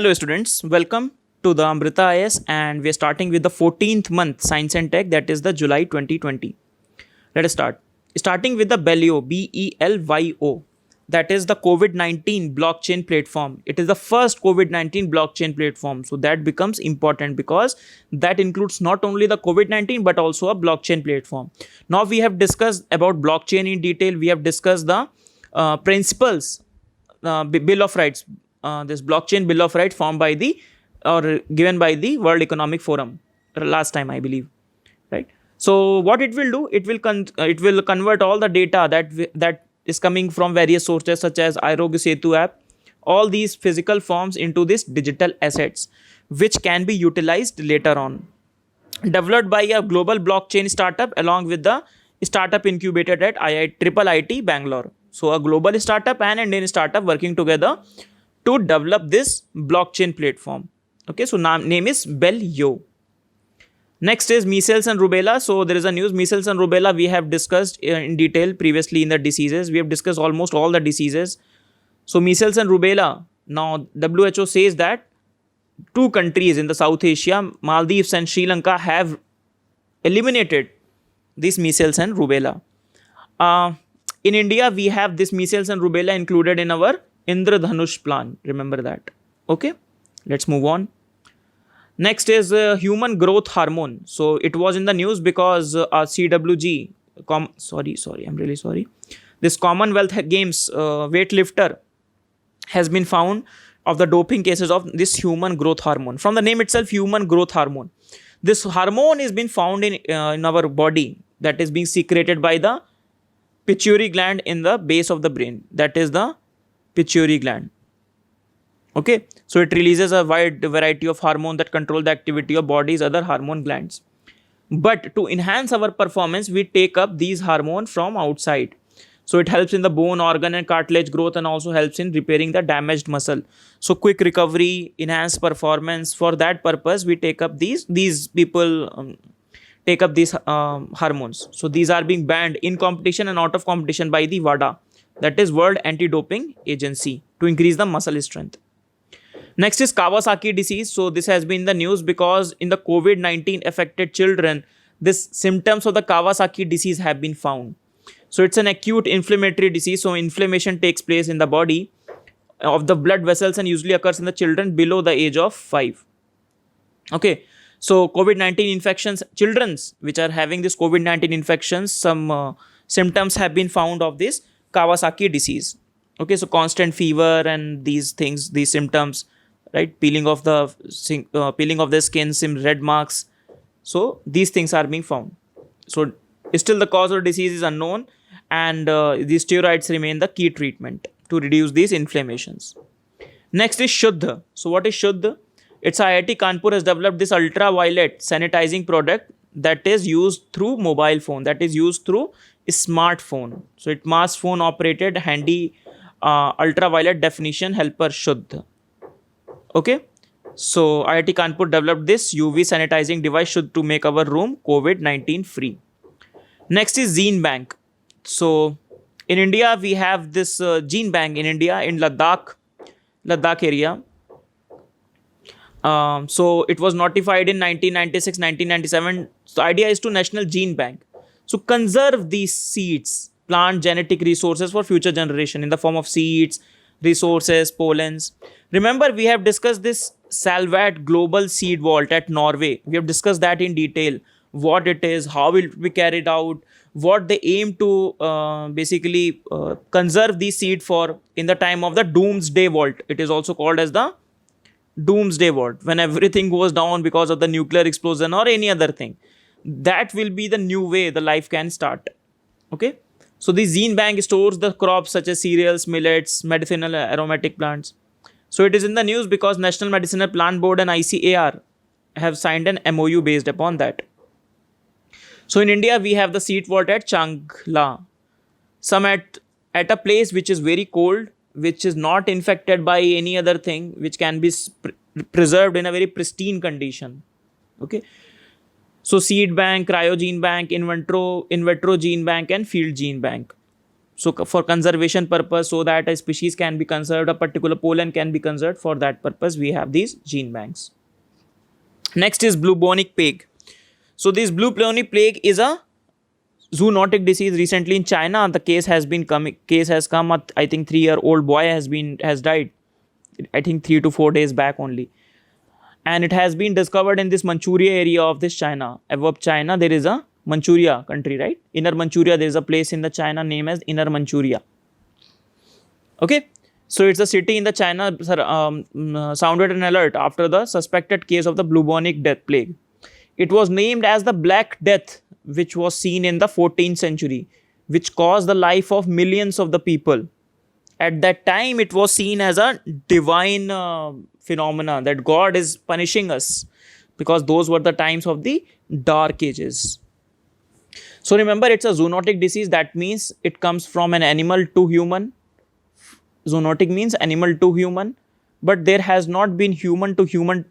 Hello students, welcome to the Amrita IS and we are starting with the 14th month Science and Tech, that is the July 2020. Let us start. Starting with the Belyo, Belyo, that is the COVID-19 blockchain platform. It is the first COVID-19 blockchain platform. So that becomes important because that includes not only the COVID-19 but also a blockchain platform. Now we have discussed about blockchain in detail. We have discussed the principles, Bill of Rights, this blockchain Bill of Rights formed by the or given by the World Economic Forum last time, I believe, right? So what it will do, it will convert all the data that is coming from various sources such as Aarogya Setu app, all these physical forms into these digital assets, which can be utilized later on. Developed by a global blockchain startup along with the startup incubated at IIT Bangalore. So a global startup and Indian startup working together to develop this blockchain platform. Okay, so name is Belyo. Next is measles and rubella. So there is a news, measles and rubella we have discussed in detail previously in the diseases. We have discussed almost all the diseases. So measles and rubella, now WHO says that two countries in the South Asia, Maldives and Sri Lanka, have eliminated this measles and rubella. In India, we have this measles and rubella included in our Indradhanush plan. Remember that. Okay, let's move on. Next is human growth hormone. So it was in the news because CWG, I'm really sorry. This Commonwealth Games weightlifter has been found of the doping cases of this human growth hormone. From the name itself, human growth hormone. This hormone is been found in our body, that is being secreted by the pituitary gland in the base of the brain. That is the pituitary gland. Okay, so it releases a wide variety of hormone that control the activity of body's other hormone glands. But to enhance our performance, we take up these hormones from outside. So it helps in the bone, organ and cartilage growth and also helps in repairing the damaged muscle. So quick recovery, enhanced performance. For that purpose, we take up these people take up these hormones. So these are being banned in competition and out of competition by the WADA, that is World Anti-Doping Agency, to increase the muscle strength. Next is Kawasaki disease. So this has been the news because in the COVID-19 affected children, this symptoms of the Kawasaki disease have been found. So it's an acute inflammatory disease. So inflammation takes place in the body of the blood vessels and usually occurs in the children below the age of 5. Okay. So COVID-19 infections, children's which are having this COVID-19 infections, some symptoms have been found of this Kawasaki disease. Okay. So constant fever and these things, these symptoms, right? Peeling of the skin, some red marks. So these things are being found. So still the cause of disease is unknown and these steroids remain the key treatment to reduce these inflammations. Next is Shuddha. So what is Shuddha? It's IIT Kanpur has developed this ultraviolet sanitizing product that is used through mobile phone, that is used through a smartphone. So it mass phone operated handy ultraviolet definition helper Shuddha. Okay. So IIT Kanpur developed this UV sanitizing device to make our room COVID-19 free. Next is Gene Bank. So in India, we have this Gene Bank in India in Ladakh area. So it was notified in 1996, 1997. So the idea is to National Gene Bank. So conserve these seeds, plant genetic resources for future generation in the form of seeds, resources, pollens. Remember, we have discussed this Salvat Global Seed Vault at Norway. We have discussed that in detail. What it is, how it will be carried out, what they aim to basically conserve the seed for in the time of the Doomsday Vault. It is also called as the Doomsday Vault, when everything goes down because of the nuclear explosion or any other thing. That will be the new way the life can start. Okay. So the Gene Bank stores the crops such as cereals, millets, medicinal aromatic plants. So it is in the news because National Medicinal Plant Board and ICAR have signed an MOU based upon that. So in India, we have the seed vault at Changla. Some at a place which is very cold, which is not infected by any other thing, which can be preserved in a very pristine condition. Okay. So Seed Bank, Cryogene Bank, In Vitro Gene Bank and Field Gene Bank. So for conservation purpose, so that a species can be conserved, a particular pollen can be conserved, for that purpose we have these gene banks. Next is bubonic plague. So this bubonic plague is a zoonotic disease. Recently in China, the case has come. I think 3-year-old boy has died. I think 3 to 4 days back only, and it has been discovered in this Manchuria area of this China. Above China, there is a Manchuria country, right? Inner Manchuria. There is a place in the China named as Inner Manchuria. Okay, so it's a city in the China sounded an alert after the suspected case of the bubonic death plague. It was named as the Black Death, which was seen in the 14th century, which caused the life of millions of the people. At that time, it was seen as a divine phenomena, that God is punishing us, because those were the times of the dark ages. So remember, it's a zoonotic disease. That means it comes from an animal to human. Zoonotic means animal to human, but there has not been human to human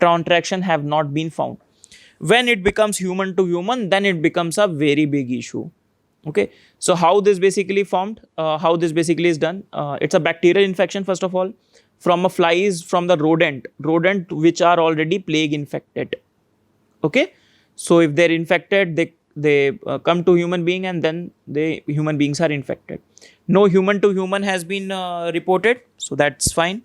interaction have not been found. When it becomes human to human, then it becomes a very big issue. Okay, so how this basically formed, how this basically is done, it's a bacterial infection first of all, from a flies from the rodent which are already plague infected. Okay, so if they're infected, they come to human being, and then the human beings are infected. No human to human has been reported, so that's fine.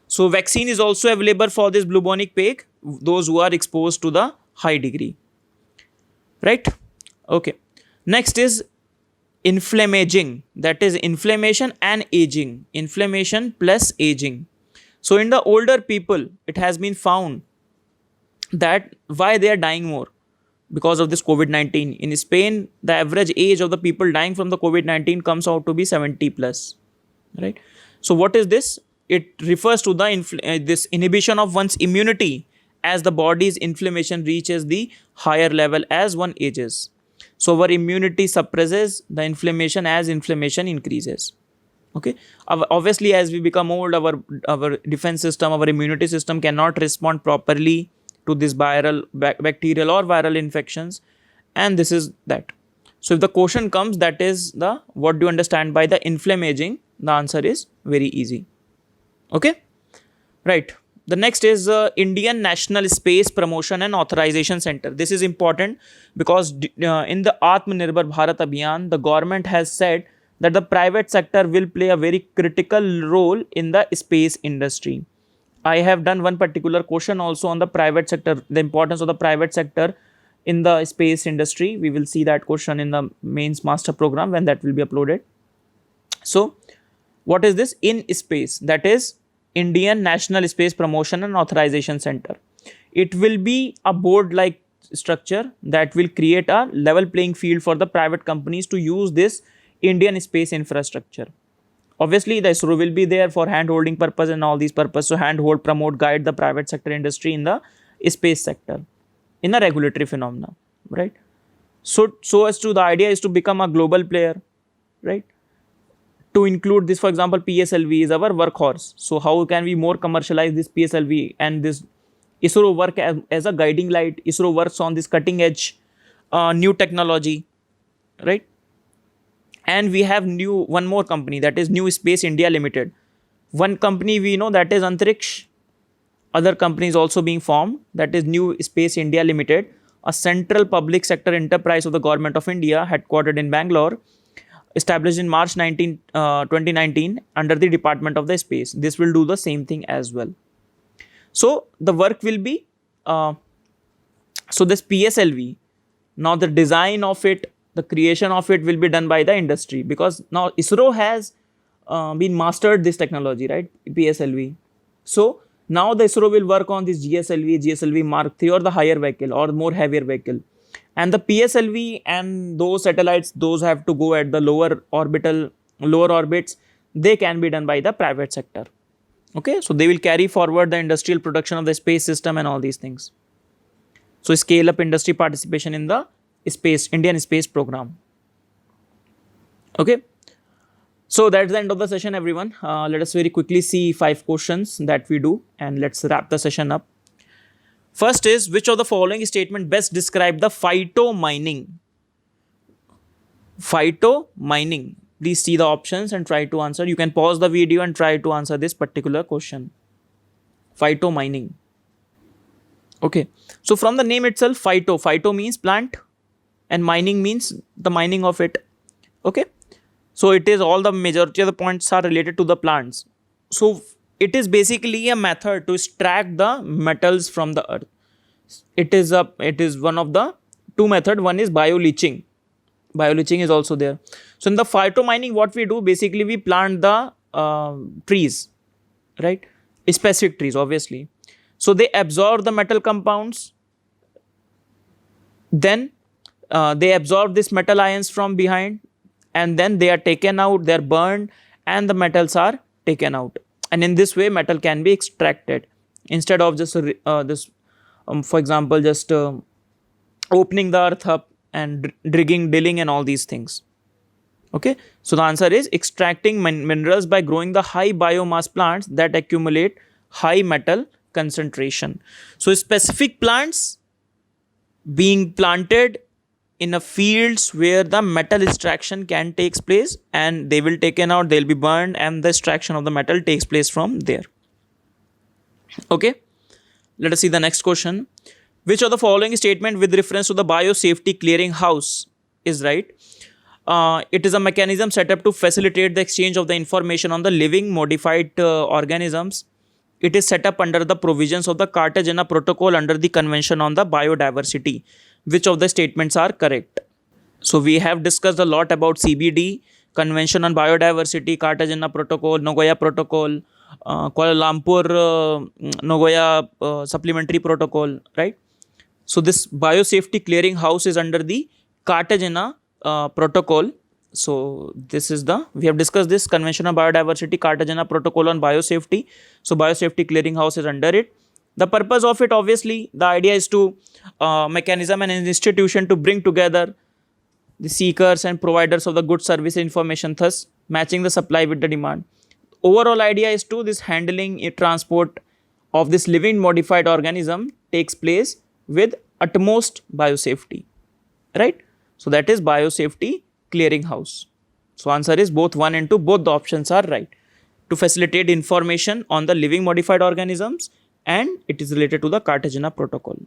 So vaccine is also available for this bubonic plague, those who are exposed to the high degree, right? Okay, next is inflammaging, that is inflammation and aging, inflammation plus aging. So in the older people, it has been found that why they are dying more, because of this COVID-19. In Spain, the average age of the people dying from the COVID-19 comes out to be 70 plus, right? So what is this? It refers to the this inhibition of one's immunity as the body's inflammation reaches the higher level as one ages. So our immunity suppresses the inflammation as inflammation increases. Okay, obviously as we become old, our defense system, our immunity system cannot respond properly to this viral, bacterial or viral infections, and this is that. So if the question comes, that is the what do you understand by the inflammaging, the answer is very easy. Okay, right. The next is Indian National Space Promotion and Authorization Center. This is important because in the Atmanirbhar Bharat Abhiyan, the government has said that the private sector will play a very critical role in the space industry. I have done one particular question also on the private sector, the importance of the private sector in the space industry. We will see that question in the mains master program when that will be uploaded. So what is this in space? That is Indian National Space Promotion and Authorization Center. It will be a board like structure that will create a level playing field for the private companies to use this Indian space infrastructure. Obviously, the ISRO will be there for hand-holding purpose and all these purposes. So hand-hold, promote, guide the private sector industry in the space sector, in the regulatory phenomena, right? So as to the idea is to become a global player, right? To include this, for example, PSLV is our workhorse. So how can we more commercialize this PSLV, and this ISRO work as a guiding light. ISRO works on this cutting edge new technology, right? And we have one more company, that is New Space India Limited. One company we know, that is Antariksh. Other companies also being formed, that is New Space India Limited, a central public sector enterprise of the government of India, headquartered in Bangalore, established in March 2019 under the Department of the Space. This will do the same thing as well. So the work will be, so this PSLV, now the design of it, the creation of it will be done by the industry, because now ISRO has been mastered this technology, right? PSLV. So now the ISRO will work on this GSLV Mark 3 or the higher vehicle or more heavier vehicle. And the PSLV and those satellites, those have to go at the lower orbits, they can be done by the private sector. Okay, so they will carry forward the industrial production of the space system and all these things. So scale up industry participation in the Indian space program. Okay, so that's the end of the session, everyone. Let us very quickly see 5 questions that we do, and let's wrap the session up. First is, which of the following statement best describe the phytomining? Phytomining. Please see the options and try to answer. You can pause the video and try to answer this particular question. Phytomining. Okay. So from the name itself, phyto means plant and mining means the mining of it. Okay. So it is all the majority of the points are related to the plants. So it is basically a method to extract the metals from the earth. It is one of the two method. One is bioleaching. Bioleaching is also there. So in the phytomining, what we do basically we plant the trees, right? Specific trees, obviously. So they absorb the metal compounds. Then they absorb this metal ions from behind, and then they are taken out. They are burned, and the metals are taken out. And in this way, metal can be extracted instead of just for example, just opening the earth up and drilling and all these things. Okay, so the answer is extracting minerals by growing the high biomass plants that accumulate high metal concentration. So specific plants being planted in a fields where the metal extraction can takes place, and they will taken out, they'll be burned, and the extraction of the metal takes place from there. Okay, let us see the next question. Which of the following statement with reference to the biosafety clearinghouse is right? It is a mechanism set up to facilitate the exchange of the information on the living modified organisms. It is set up under the provisions of the Cartagena Protocol under the Convention on the Biodiversity. Which of the statements are correct? So we have discussed a lot about CBD, Convention on Biodiversity, Cartagena Protocol, Nagoya Protocol, Kuala Lumpur Nagoya Supplementary Protocol, right? So this biosafety clearinghouse is under the Cartagena Protocol. So this is we have discussed this Convention on Biodiversity, Cartagena Protocol on Biosafety. So biosafety clearinghouse is under it. The purpose of it, obviously, the idea is to mechanism and an institution to bring together the seekers and providers of the good service information, thus matching the supply with the demand. Overall idea is to this handling a transport of this living modified organism takes place with utmost biosafety, right? So that is biosafety clearinghouse. So answer is both 1 and 2, both the options are right. To facilitate information on the living modified organisms, and it is related to the Cartagena Protocol.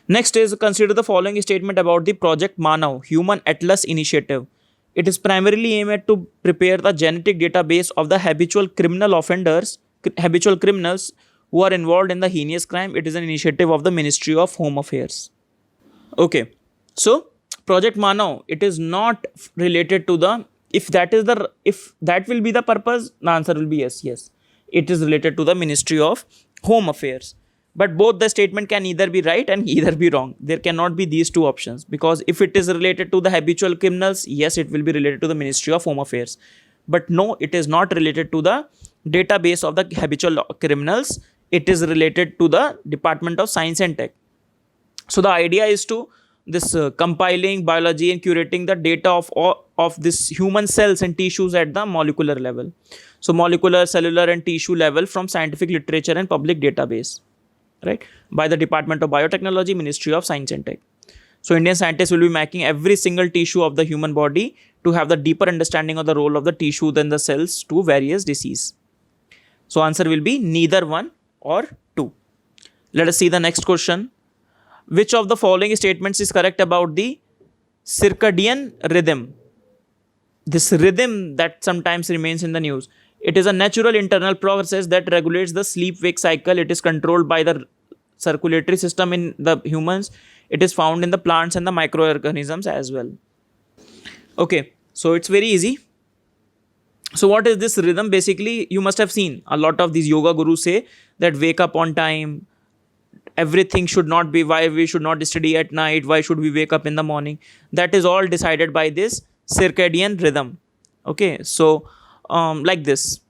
Next is consider the following statement about the Project Manav Human Atlas Initiative. It is primarily aimed at to prepare the genetic database of the habitual criminals who are involved in the heinous crime. It is an initiative of the Ministry of Home Affairs. Okay, so Project Manav, it is not related to the, if that will be the purpose, the answer will be yes. It is related to the Ministry of Home Affairs. But both the statement can either be right and either be wrong. There cannot be these two options, because if it is related to the habitual criminals, yes, it will be related to the Ministry of Home Affairs. But no, it is not related to the database of the habitual criminals. It is related to the Department of Science and Tech. So the idea is to this compiling biology and curating the data of this human cells and tissues at the molecular level. So molecular, cellular and tissue level from scientific literature and public database, right, by the Department of Biotechnology, Ministry of Science and Tech. So Indian scientists will be mapping every single tissue of the human body to have the deeper understanding of the role of the tissue than the cells to various disease. So answer will be neither 1 or 2. Let us see the next question. Which of the following statements is correct about the circadian rhythm? This rhythm that sometimes remains in the news. It is a natural internal process that regulates the sleep-wake cycle. It is controlled by the circulatory system in the humans. It is found in the plants and the microorganisms as well. Okay, so it's very easy. So what is this rhythm? Basically, you must have seen a lot of these yoga gurus say that wake up on time. Everything should not be, why we should not study at night, why should we wake up in the morning. That is all decided by this circadian rhythm. Okay, so like this.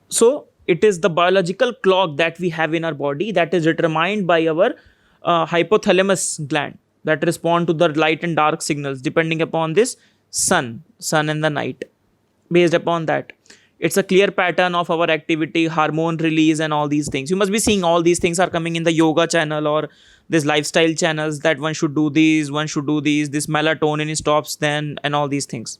So it is the biological clock that we have in our body that is determined by our hypothalamus gland that respond to the light and dark signals depending upon this sun and the night. Based upon that, It's a clear pattern of our activity, hormone release, and all these things. You must be seeing all these things are coming in the yoga channel or this lifestyle channels, that one should do these, one should do these, this melatonin stops then, and all these things,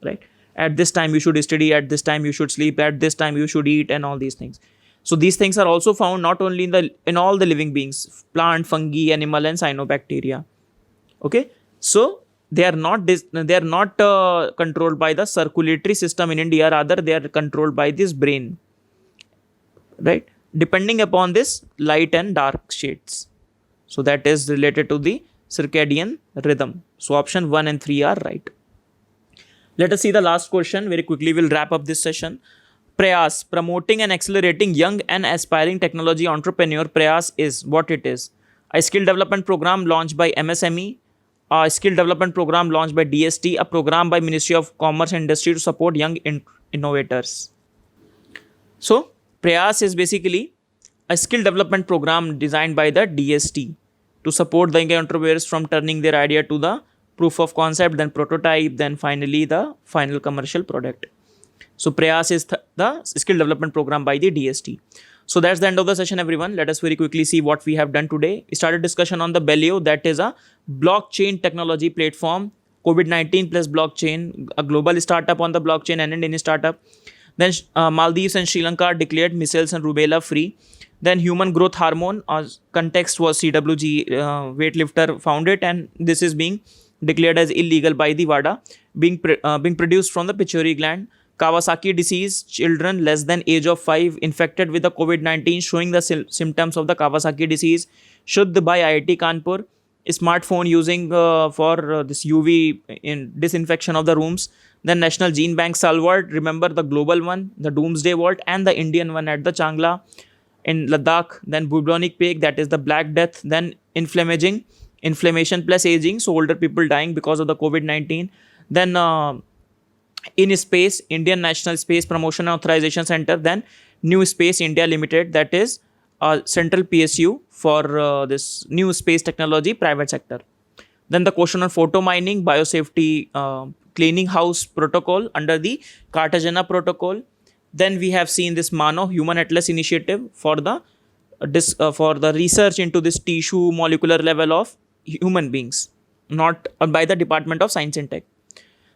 right? At this time you should study, at this time you should sleep, at this time you should eat, and all these things. So these things are also found not only in all the living beings, plant, fungi, animal, and cyanobacteria. Okay, so they are not controlled by the circulatory system in India, rather they are controlled by this brain, right? Depending upon this light and dark shades. So that is related to the circadian rhythm. So option 1 and 3 are right. Let us see the last question very quickly. We'll wrap up this session. Prayas, promoting and accelerating young and aspiring technology entrepreneur. Prayas is what it is. A skill development program launched by MSME, a skill development program launched by DST, a program by Ministry of Commerce and Industry to support young innovators. So Prayas is basically a skill development program designed by the DST to support the young entrepreneurs from turning their idea to the proof of concept, then prototype, then finally the final commercial product. So Prayas is the skill development program by the DST. So that's the end of the session, everyone. Let us very quickly see what we have done today. We started discussion on the Bellio, that is a blockchain technology platform, COVID-19 plus blockchain, a global startup on the blockchain and an Indian startup. Then Maldives and Sri Lanka declared measles and rubella free. Then human growth hormone, context was CWG weightlifter found it, and this is being declared as illegal by the WADA, being produced from the pituitary gland. Kawasaki disease, children less than age of 5 infected with the COVID-19 showing the symptoms of the Kawasaki disease. Shuddh by IIT Kanpur. Smartphone using for this UV in disinfection of the rooms. Then National Gene Bank Salwar, remember the global one, the Doomsday Vault, and the Indian one at the Changla in Ladakh. Then bubonic plague, that is the Black Death. Then inflammation plus aging, so older people dying because of the COVID-19. Then in space, Indian National Space Promotion and Authorization Center. Then New Space India Limited, that is central PSU for this new space technology private sector. Then the question on photo mining, biosafety cleaning house protocol under the Cartagena protocol. Then we have seen this MANO, Human Atlas Initiative, for the research into this tissue molecular level of human beings, not by the Department of Science and Tech.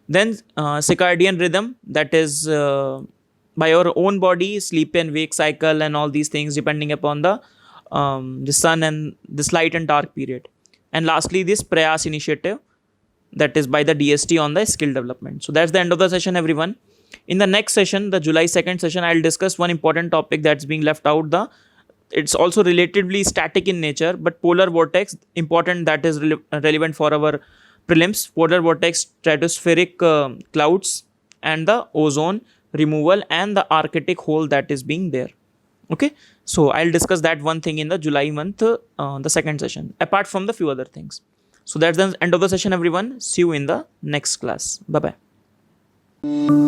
Then circadian rhythm, that is by your own body, sleep and wake cycle and all these things depending upon the sun and this light and dark period. And lastly, this Prayas initiative, that is by the DST on the skill development. So that's the end of the session, everyone. In the next session, the July 2nd session, I'll discuss one important topic that's being left out. It's also relatively static in nature, but polar vortex, important, that is relevant for our prelims. Polar vortex, stratospheric clouds, and the ozone removal, and the Arctic hole that is being there. Okay, so I'll discuss that one thing in the July month, the second session, apart from the few other things. So that's the end of the session, everyone. See you in the next class. Bye bye.